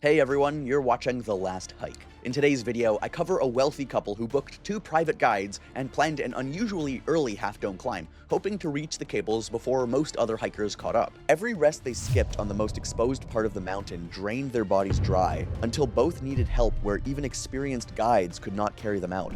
Hey everyone, you're watching The Last Hike. In today's video, I cover a wealthy couple who booked 2 private guides and planned an unusually early half-dome climb, hoping to reach the cables before most other hikers caught up. Every rest they skipped on the most exposed part of the mountain drained their bodies dry, until both needed help where even experienced guides could not carry them out.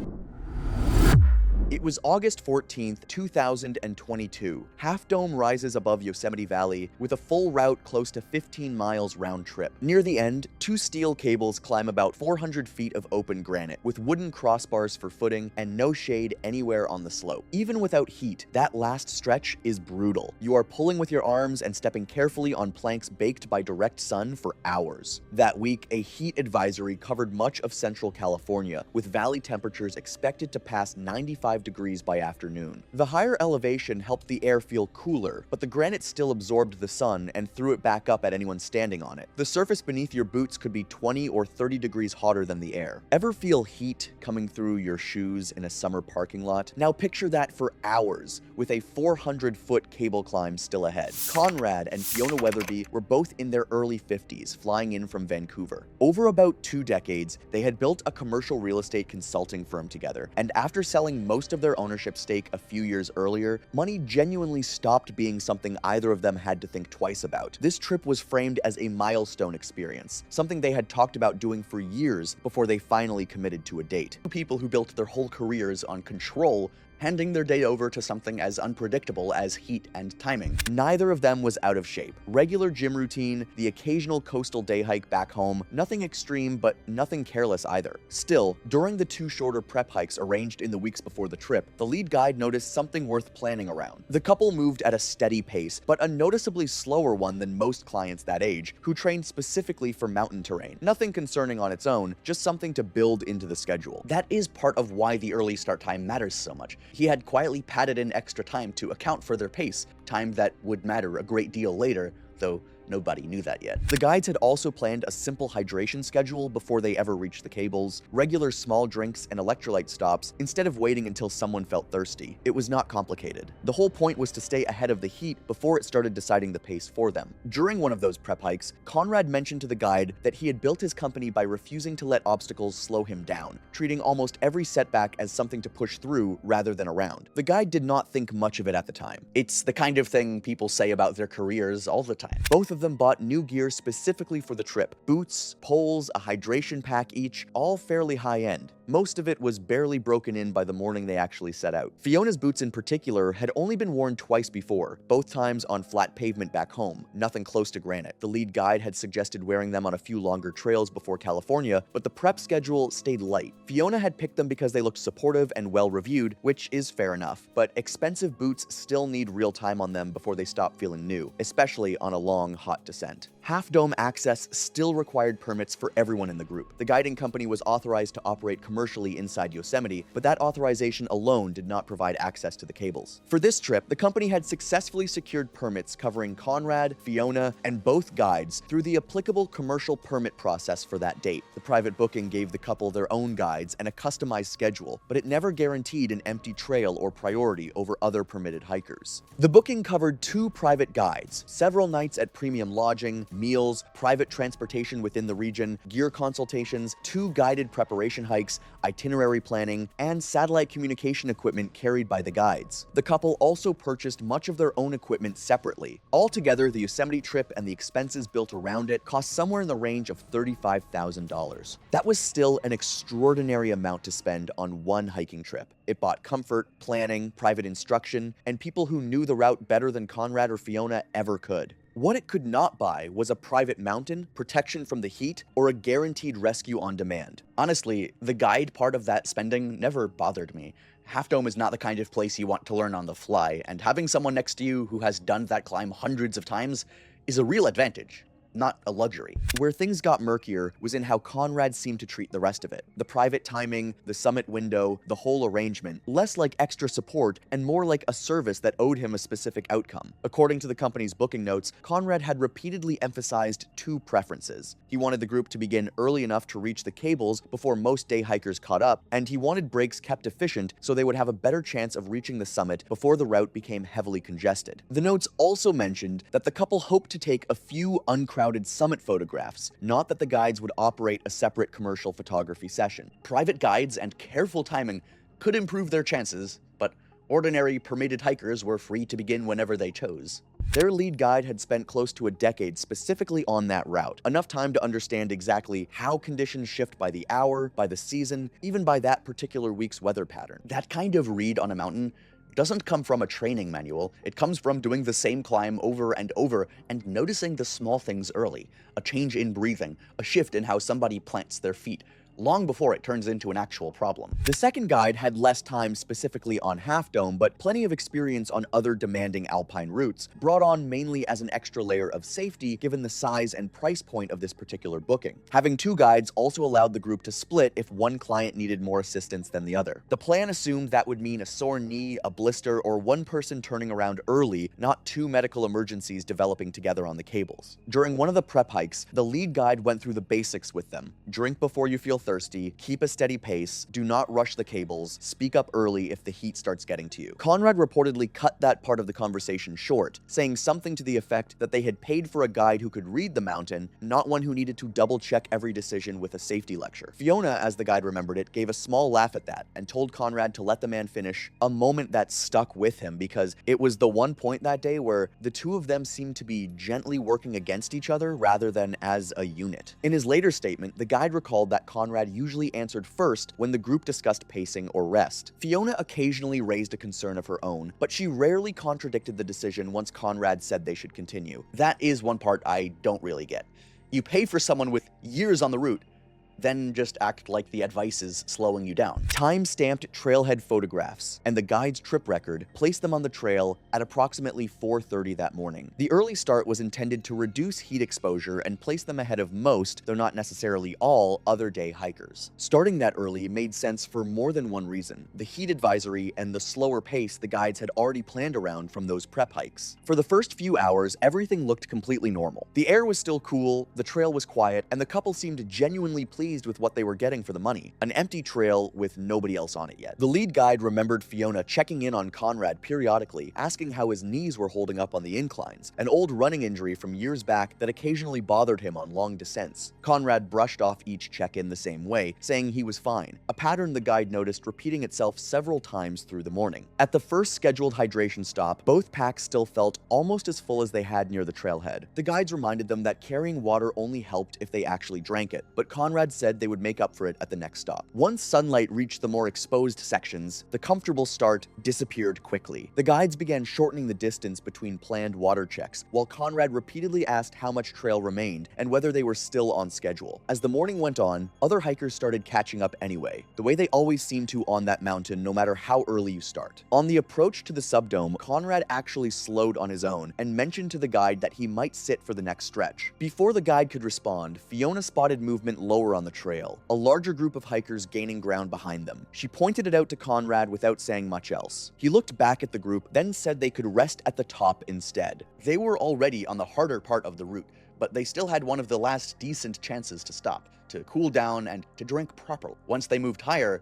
It was August 14th, 2022. Half Dome rises above Yosemite Valley with a full route close to 15 miles round trip. Near the end, 2 steel cables climb about 400 feet of open granite, with wooden crossbars for footing and no shade anywhere on the slope. Even without heat, that last stretch is brutal. You are pulling with your arms and stepping carefully on planks baked by direct sun for hours. That week, a heat advisory covered much of central California, with valley temperatures expected to pass 95 degrees by afternoon. The higher elevation helped the air feel cooler, but the granite still absorbed the sun and threw it back up at anyone standing on it. The surface beneath your boots could be 20 or 30 degrees hotter than the air. Ever feel heat coming through your shoes in a summer parking lot? Now picture that for hours, with a 400-foot cable climb still ahead. Conrad and Fiona Weatherby were both in their early 50s, flying in from Vancouver. Over about 2 decades, they had built a commercial real estate consulting firm together, and after selling most of their ownership stake a few years earlier, money genuinely stopped being something either of them had to think twice about. This trip was framed as a milestone experience, something they had talked about doing for years before they finally committed to a date. People who built their whole careers on control handing their day over to something as unpredictable as heat and timing. Neither of them was out of shape. Regular gym routine, the occasional coastal day hike back home, nothing extreme, but nothing careless either. Still, during the 2 shorter prep hikes arranged in the weeks before the trip, the lead guide noticed something worth planning around. The couple moved at a steady pace, but a noticeably slower one than most clients that age, who trained specifically for mountain terrain. Nothing concerning on its own, just something to build into the schedule. That is part of why the early start time matters so much. He had quietly padded in extra time to account for their pace, time that would matter a great deal later, though nobody knew that yet. The guides had also planned a simple hydration schedule before they ever reached the cables, regular small drinks and electrolyte stops instead of waiting until someone felt thirsty. It was not complicated. The whole point was to stay ahead of the heat before it started deciding the pace for them. During one of those prep hikes, Conrad mentioned to the guide that he had built his company by refusing to let obstacles slow him down, treating almost every setback as something to push through rather than around. The guide did not think much of it at the time. It's the kind of thing people say about their careers all the time. Both of them bought new gear specifically for the trip. Boots, poles, a hydration pack each, all fairly high-end. Most of it was barely broken in by the morning they actually set out. Fiona's boots in particular had only been worn twice before, both times on flat pavement back home, nothing close to granite. The lead guide had suggested wearing them on a few longer trails before California, but the prep schedule stayed light. Fiona had picked them because they looked supportive and well-reviewed, which is fair enough, but expensive boots still need real time on them before they stop feeling new, especially on a long, hot descent. Half Dome access still required permits for everyone in the group. The guiding company was authorized to operate commercially inside Yosemite, but that authorization alone did not provide access to the cables. For this trip, the company had successfully secured permits covering Conrad, Fiona, and both guides through the applicable commercial permit process for that date. The private booking gave the couple their own guides and a customized schedule, but it never guaranteed an empty trail or priority over other permitted hikers. The booking covered 2 private guides, several nights at premium lodging, meals, private transportation within the region, gear consultations, 2 guided preparation hikes, itinerary planning, and satellite communication equipment carried by the guides. The couple also purchased much of their own equipment separately. Altogether, the Yosemite trip and the expenses built around it cost somewhere in the range of $35,000. That was still an extraordinary amount to spend on one hiking trip. It bought comfort, planning, private instruction, and people who knew the route better than Conrad or Fiona ever could. What it could not buy was a private mountain, protection from the heat, or a guaranteed rescue on demand. Honestly, the guide part of that spending never bothered me. Half Dome is not the kind of place you want to learn on the fly, and having someone next to you who has done that climb hundreds of times is a real advantage, not a luxury. Where things got murkier was in how Conrad seemed to treat the rest of it. The private timing, the summit window, the whole arrangement, less like extra support and more like a service that owed him a specific outcome. According to the company's booking notes, Conrad had repeatedly emphasized 2 preferences. He wanted the group to begin early enough to reach the cables before most day hikers caught up, and he wanted breaks kept efficient so they would have a better chance of reaching the summit before the route became heavily congested. The notes also mentioned that the couple hoped to take a few uncredited crowded summit photographs, not that the guides would operate a separate commercial photography session. Private guides and careful timing could improve their chances, but ordinary permitted hikers were free to begin whenever they chose. Their lead guide had spent close to a decade specifically on that route, enough time to understand exactly how conditions shift by the hour, by the season, even by that particular week's weather pattern. That kind of read on a mountain doesn't come from a training manual. It comes from doing the same climb over and over and noticing the small things early. A change in breathing, a shift in how somebody plants their feet, long before it turns into an actual problem. The second guide had less time specifically on Half Dome, but plenty of experience on other demanding alpine routes, brought on mainly as an extra layer of safety given the size and price point of this particular booking. Having two guides also allowed the group to split if one client needed more assistance than the other. The plan assumed that would mean a sore knee, a blister, or one person turning around early, not two medical emergencies developing together on the cables. During one of the prep hikes, the lead guide went through the basics with them. Drink before you feel thirsty, keep a steady pace, do not rush the cables, speak up early if the heat starts getting to you. Conrad reportedly cut that part of the conversation short, saying something to the effect that they had paid for a guide who could read the mountain, not one who needed to double-check every decision with a safety lecture. Fiona, as the guide remembered it, gave a small laugh at that and told Conrad to let the man finish, a moment that stuck with him because it was the one point that day where the two of them seemed to be gently working against each other rather than as a unit. In his later statement, the guide recalled that Conrad usually answered first when the group discussed pacing or rest. Fiona occasionally raised a concern of her own, but she rarely contradicted the decision once Conrad said they should continue. That is one part I don't really get. You pay for someone with years on the route, then just act like the advice is slowing you down. Time-stamped trailhead photographs and the guide's trip record placed them on the trail at approximately 4:30 that morning. The early start was intended to reduce heat exposure and place them ahead of most, though not necessarily all, other day hikers. Starting that early made sense for more than one reason: the heat advisory and the slower pace the guides had already planned around from those prep hikes. For the first few hours, everything looked completely normal. The air was still cool, the trail was quiet, and the couple seemed genuinely pleased with what they were getting for the money. An empty trail with nobody else on it yet. The lead guide remembered Fiona checking in on Conrad periodically, asking how his knees were holding up on the inclines, an old running injury from years back that occasionally bothered him on long descents. Conrad brushed off each check-in the same way, saying he was fine, a pattern the guide noticed repeating itself several times through the morning. At the first scheduled hydration stop, both packs still felt almost as full as they had near the trailhead. The guides reminded them that carrying water only helped if they actually drank it, but Conrad said they would make up for it at the next stop. Once sunlight reached the more exposed sections, the comfortable start disappeared quickly. The guides began shortening the distance between planned water checks, while Conrad repeatedly asked how much trail remained and whether they were still on schedule. As the morning went on, other hikers started catching up anyway, the way they always seem to on that mountain no matter how early you start. On the approach to the subdome, Conrad actually slowed on his own and mentioned to the guide that he might sit for the next stretch. Before the guide could respond, Fiona spotted movement lower on the trail, a larger group of hikers gaining ground behind them. She pointed it out to Conrad without saying much else. He looked back at the group, then said they could rest at the top instead. They were already on the harder part of the route, but they still had one of the last decent chances to stop, to cool down, and to drink properly. Once they moved higher,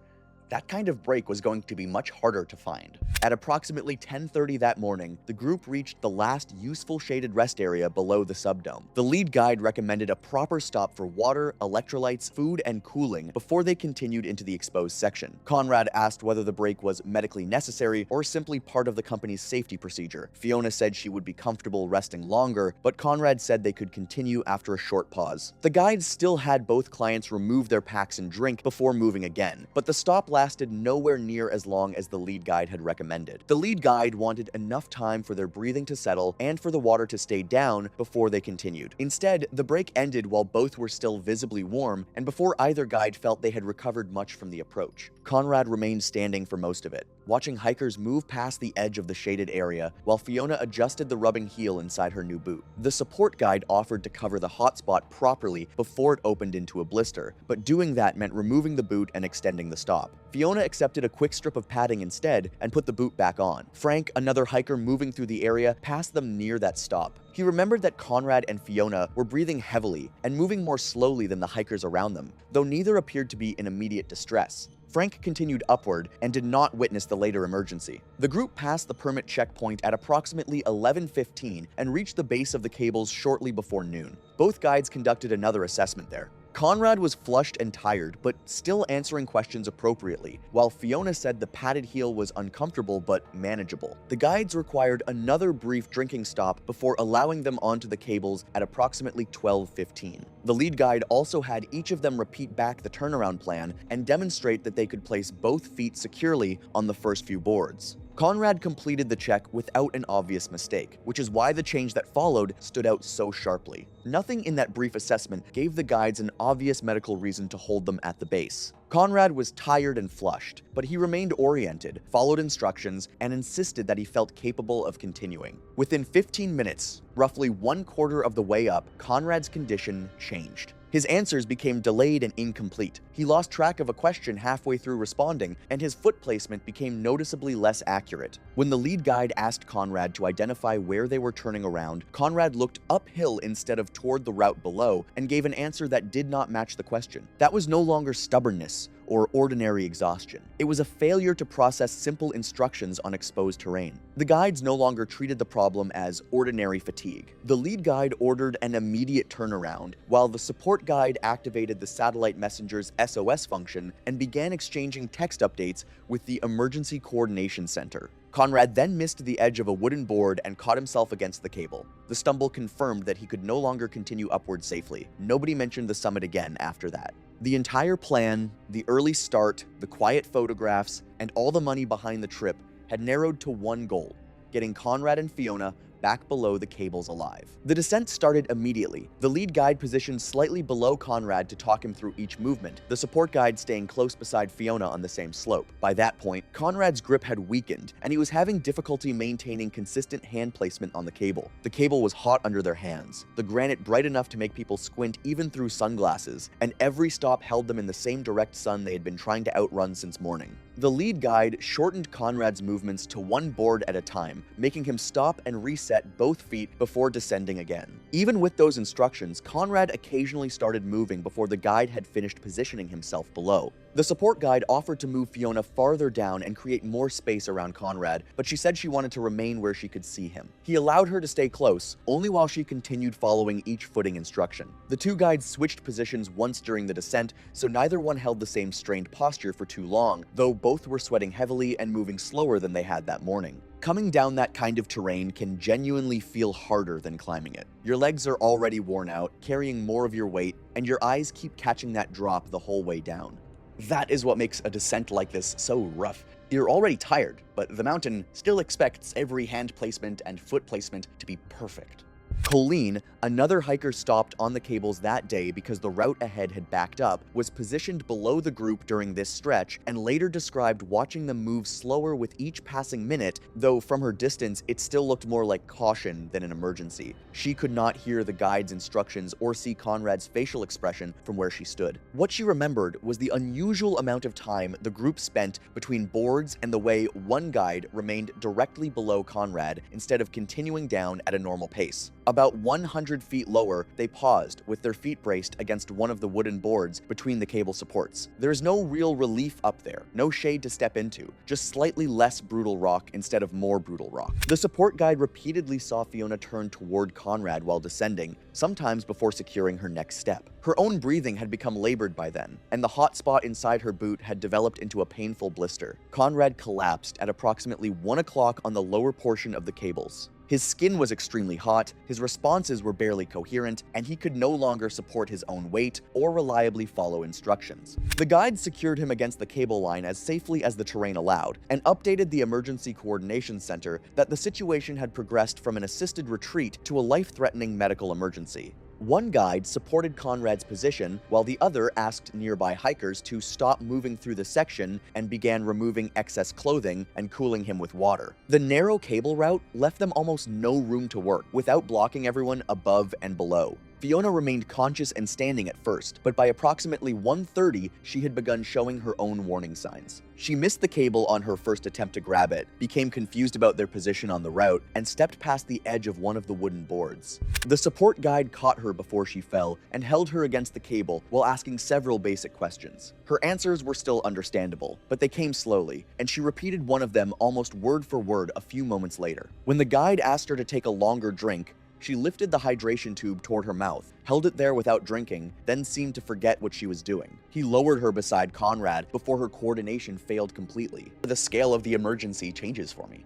that kind of break was going to be much harder to find. At approximately 10:30 that morning, the group reached the last useful shaded rest area below the subdome. The lead guide recommended a proper stop for water, electrolytes, food, and cooling before they continued into the exposed section. Conrad asked whether the break was medically necessary or simply part of the company's safety procedure. Fiona said she would be comfortable resting longer, but Conrad said they could continue after a short pause. The guides still had both clients remove their packs and drink before moving again, but the stop lasted nowhere near as long as the lead guide had recommended. The lead guide wanted enough time for their breathing to settle and for the water to stay down before they continued. Instead, the break ended while both were still visibly warm and before either guide felt they had recovered much from the approach. Conrad remained standing for most of it, watching hikers move past the edge of the shaded area while Fiona adjusted the rubbing heel inside her new boot. The support guide offered to cover the hot spot properly before it opened into a blister, but doing that meant removing the boot and extending the stop. Fiona accepted a quick strip of padding instead and put the boot back on. Frank, another hiker moving through the area, passed them near that stop. He remembered that Conrad and Fiona were breathing heavily and moving more slowly than the hikers around them, though neither appeared to be in immediate distress. Frank continued upward and did not witness the later emergency. The group passed the permit checkpoint at approximately 11:15 and reached the base of the cables shortly before noon. Both guides conducted another assessment there. Conrad was flushed and tired, but still answering questions appropriately, while Fiona said the padded heel was uncomfortable but manageable. The guides required another brief drinking stop before allowing them onto the cables at approximately 12:15. The lead guide also had each of them repeat back the turnaround plan and demonstrate that they could place both feet securely on the first few boards. Conrad completed the check without an obvious mistake, which is why the change that followed stood out so sharply. Nothing in that brief assessment gave the guides an obvious medical reason to hold them at the base. Conrad was tired and flushed, but he remained oriented, followed instructions, and insisted that he felt capable of continuing. Within 15 minutes, roughly 1/4 of the way up, Conrad's condition changed. His answers became delayed and incomplete. He lost track of a question halfway through responding, and his foot placement became noticeably less accurate. When the lead guide asked Conrad to identify where they were turning around, Conrad looked uphill instead of toward the route below and gave an answer that did not match the question. That was no longer stubbornness or ordinary exhaustion. It was a failure to process simple instructions on exposed terrain. The guides no longer treated the problem as ordinary fatigue. The lead guide ordered an immediate turnaround, while the support guide activated the satellite messenger's SOS function and began exchanging text updates with the Emergency Coordination Center. Conrad then missed the edge of a wooden board and caught himself against the cable. The stumble confirmed that he could no longer continue upward safely. Nobody mentioned the summit again after that. The entire plan, the early start, the quiet photographs, and all the money behind the trip had narrowed to one goal: getting Conrad and Fiona back below the cables alive. The descent started immediately. The lead guide positioned slightly below Conrad to talk him through each movement, the support guide staying close beside Fiona on the same slope. By that point, Conrad's grip had weakened, and he was having difficulty maintaining consistent hand placement on the cable. The cable was hot under their hands, the granite bright enough to make people squint even through sunglasses, and every stop held them in the same direct sun they had been trying to outrun since morning. The lead guide shortened Conrad's movements to one board at a time, making him stop and reset both feet before descending again. Even with those instructions, Conrad occasionally started moving before the guide had finished positioning himself below. The support guide offered to move Fiona farther down and create more space around Conrad, but she said she wanted to remain where she could see him. He allowed her to stay close, only while she continued following each footing instruction. The two guides switched positions once during the descent, so neither one held the same strained posture for too long, though both were sweating heavily and moving slower than they had that morning. Coming down that kind of terrain can genuinely feel harder than climbing it. Your legs are already worn out, carrying more of your weight, and your eyes keep catching that drop the whole way down. That is what makes a descent like this so rough. You're already tired, but the mountain still expects every hand placement and foot placement to be perfect. Colleen, another hiker stopped on the cables that day because the route ahead had backed up, was positioned below the group during this stretch and later described watching them move slower with each passing minute, though from her distance it still looked more like caution than an emergency. She could not hear the guide's instructions or see Conrad's facial expression from where she stood. What she remembered was the unusual amount of time the group spent between boards and the way one guide remained directly below Conrad instead of continuing down at a normal pace. About 100 feet lower, they paused with their feet braced against one of the wooden boards between the cable supports. There is no real relief up there, no shade to step into, just slightly less brutal rock instead of more brutal rock. The support guide repeatedly saw Fiona turn toward Conrad while descending, sometimes before securing her next step. Her own breathing had become labored by then, and the hot spot inside her boot had developed into a painful blister. Conrad collapsed at approximately 1 o'clock on the lower portion of the cables. His skin was extremely hot, his responses were barely coherent, and he could no longer support his own weight or reliably follow instructions. The guide secured him against the cable line as safely as the terrain allowed, and updated the Emergency Coordination Center that the situation had progressed from an assisted retreat to a life-threatening medical emergency. One guide supported Conrad's position, while the other asked nearby hikers to stop moving through the section and began removing excess clothing and cooling him with water. The narrow cable route left them almost no room to work without blocking everyone above and below. Fiona remained conscious and standing at first, but by approximately 1:30, she had begun showing her own warning signs. She missed the cable on her first attempt to grab it, became confused about their position on the route, and stepped past the edge of one of the wooden boards. The support guide caught her before she fell and held her against the cable while asking several basic questions. Her answers were still understandable, but they came slowly, and she repeated one of them almost word for word a few moments later. When the guide asked her to take a longer drink, she lifted the hydration tube toward her mouth, held it there without drinking, then seemed to forget what she was doing. He lowered her beside Conrad before her coordination failed completely. The scale of the emergency changes for me.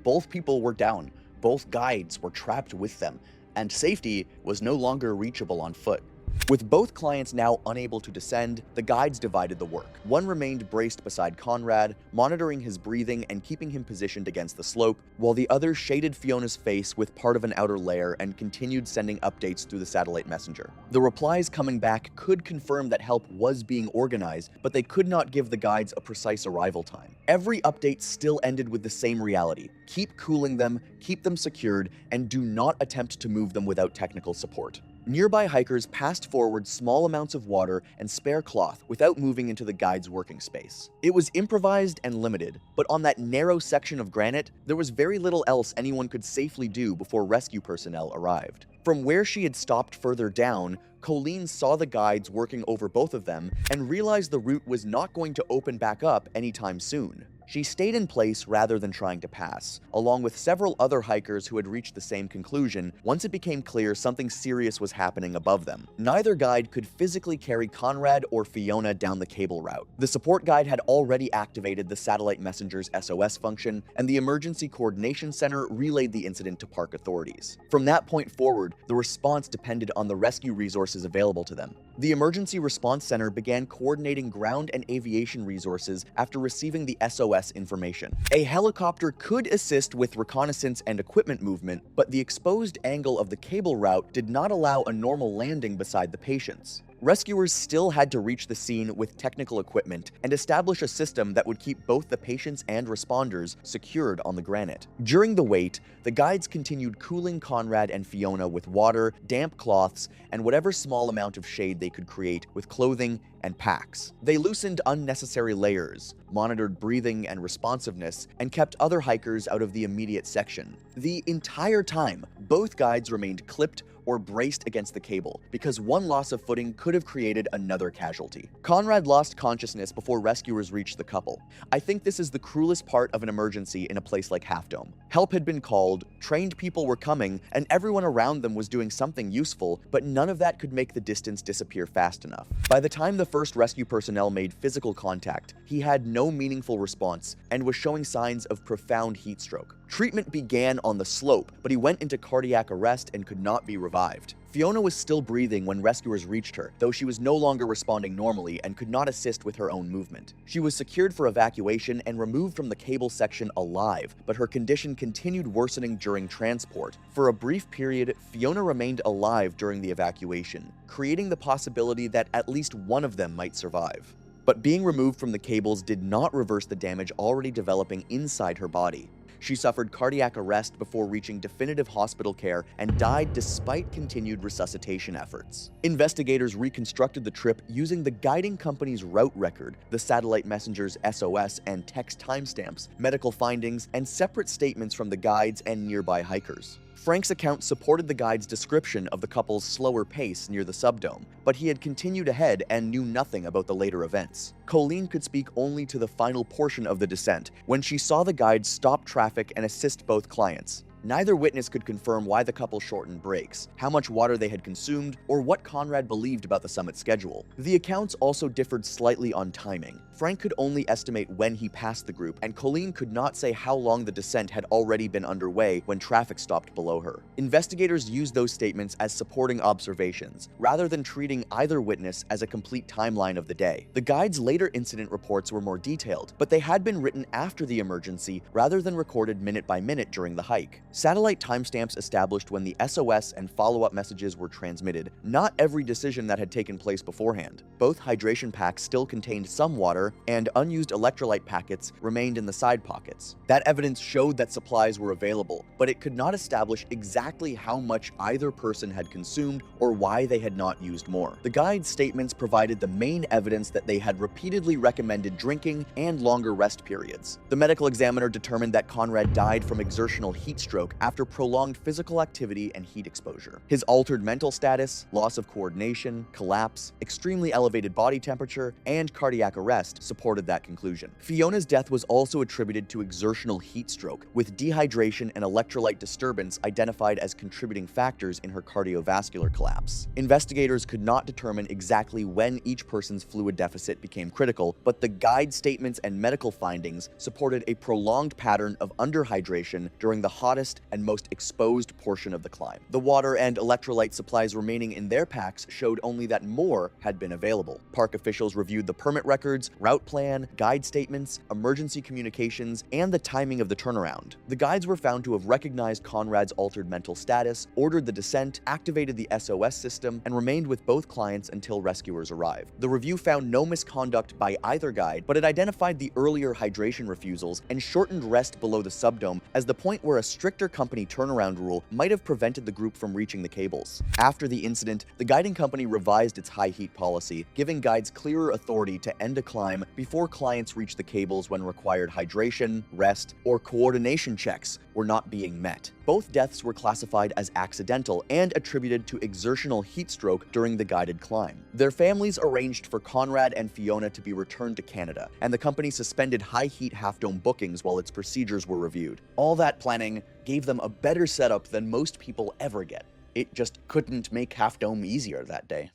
Both people were down, both guides were trapped with them, and safety was no longer reachable on foot. With both clients now unable to descend, the guides divided the work. One remained braced beside Conrad, monitoring his breathing and keeping him positioned against the slope, while the other shaded Fiona's face with part of an outer layer and continued sending updates through the satellite messenger. The replies coming back could confirm that help was being organized, but they could not give the guides a precise arrival time. Every update still ended with the same reality: keep cooling them, keep them secured, and do not attempt to move them without technical support. Nearby hikers passed forward small amounts of water and spare cloth without moving into the guide's working space. It was improvised and limited, but on that narrow section of granite, there was very little else anyone could safely do before rescue personnel arrived. From where she had stopped further down, Colleen saw the guides working over both of them and realized the route was not going to open back up anytime soon. She stayed in place rather than trying to pass, along with several other hikers who had reached the same conclusion once it became clear something serious was happening above them. Neither guide could physically carry Conrad or Fiona down the cable route. The support guide had already activated the satellite messenger's SOS function, and the Emergency Coordination Center relayed the incident to park authorities. From that point forward, the response depended on the rescue resources available to them. The Emergency Response Center began coordinating ground and aviation resources after receiving the SOS information. A helicopter could assist with reconnaissance and equipment movement, but the exposed angle of the cable route did not allow a normal landing beside the patients. Rescuers still had to reach the scene with technical equipment and establish a system that would keep both the patients and responders secured on the granite. During the wait, the guides continued cooling Conrad and Fiona with water, damp cloths, and whatever small amount of shade they could create with clothing and packs. They loosened unnecessary layers, monitored breathing and responsiveness, and kept other hikers out of the immediate section. The entire time, both guides remained clipped or braced against the cable, because one loss of footing could have created another casualty. Conrad lost consciousness before rescuers reached the couple. I think this is the cruelest part of an emergency in a place like Half Dome. Help had been called, trained people were coming, and everyone around them was doing something useful, but none of that could make the distance disappear fast enough. By the time the first rescue personnel made physical contact, he had no meaningful response and was showing signs of profound heat stroke. Treatment began on the slope, but he went into cardiac arrest and could not be revived. Fiona was still breathing when rescuers reached her, though she was no longer responding normally and could not assist with her own movement. She was secured for evacuation and removed from the cable section alive, but her condition continued worsening during transport. For a brief period, Fiona remained alive during the evacuation, creating the possibility that at least one of them might survive. But being removed from the cables did not reverse the damage already developing inside her body. She suffered cardiac arrest before reaching definitive hospital care and died despite continued resuscitation efforts. Investigators reconstructed the trip using the guiding company's route record, the satellite messenger's SOS and text timestamps, medical findings, and separate statements from the guides and nearby hikers. Frank's account supported the guide's description of the couple's slower pace near the subdome, but he had continued ahead and knew nothing about the later events. Colleen could speak only to the final portion of the descent, when she saw the guide stop traffic and assist both clients. Neither witness could confirm why the couple shortened breaks, how much water they had consumed, or what Conrad believed about the summit schedule. The accounts also differed slightly on timing. Frank could only estimate when he passed the group, and Colleen could not say how long the descent had already been underway when traffic stopped below her. Investigators used those statements as supporting observations, rather than treating either witness as a complete timeline of the day. The guide's later incident reports were more detailed, but they had been written after the emergency rather than recorded minute by minute during the hike. Satellite timestamps established when the SOS and follow-up messages were transmitted, not every decision that had taken place beforehand. Both hydration packs still contained some water, and unused electrolyte packets remained in the side pockets. That evidence showed that supplies were available, but it could not establish exactly how much either person had consumed or why they had not used more. The guide's statements provided the main evidence that they had repeatedly recommended drinking and longer rest periods. The medical examiner determined that Conrad died from exertional heat stroke after prolonged physical activity and heat exposure. His altered mental status, loss of coordination, collapse, extremely elevated body temperature, and cardiac arrest supported that conclusion. Fiona's death was also attributed to exertional heat stroke, with dehydration and electrolyte disturbance identified as contributing factors in her cardiovascular collapse. Investigators could not determine exactly when each person's fluid deficit became critical, but the guide statements and medical findings supported a prolonged pattern of underhydration during the hottest and most exposed portion of the climb. The water and electrolyte supplies remaining in their packs showed only that more had been available. Park officials reviewed the permit records, route plan, guide statements, emergency communications, and the timing of the turnaround. The guides were found to have recognized Conrad's altered mental status, ordered the descent, activated the SOS system, and remained with both clients until rescuers arrived. The review found no misconduct by either guide, but it identified the earlier hydration refusals and shortened rest below the subdome as the point where a stricter company turnaround rule might have prevented the group from reaching the cables. After the incident, the guiding company revised its high heat policy, giving guides clearer authority to end a climb before clients reach the cables when required hydration, rest, or coordination checks were not being met. Both deaths were classified as accidental and attributed to exertional heat stroke during the guided climb. Their families arranged for Conrad and Fiona to be returned to Canada, and the company suspended high heat Half Dome bookings while its procedures were reviewed. All that planning gave them a better setup than most people ever get. It just couldn't make Half Dome easier that day.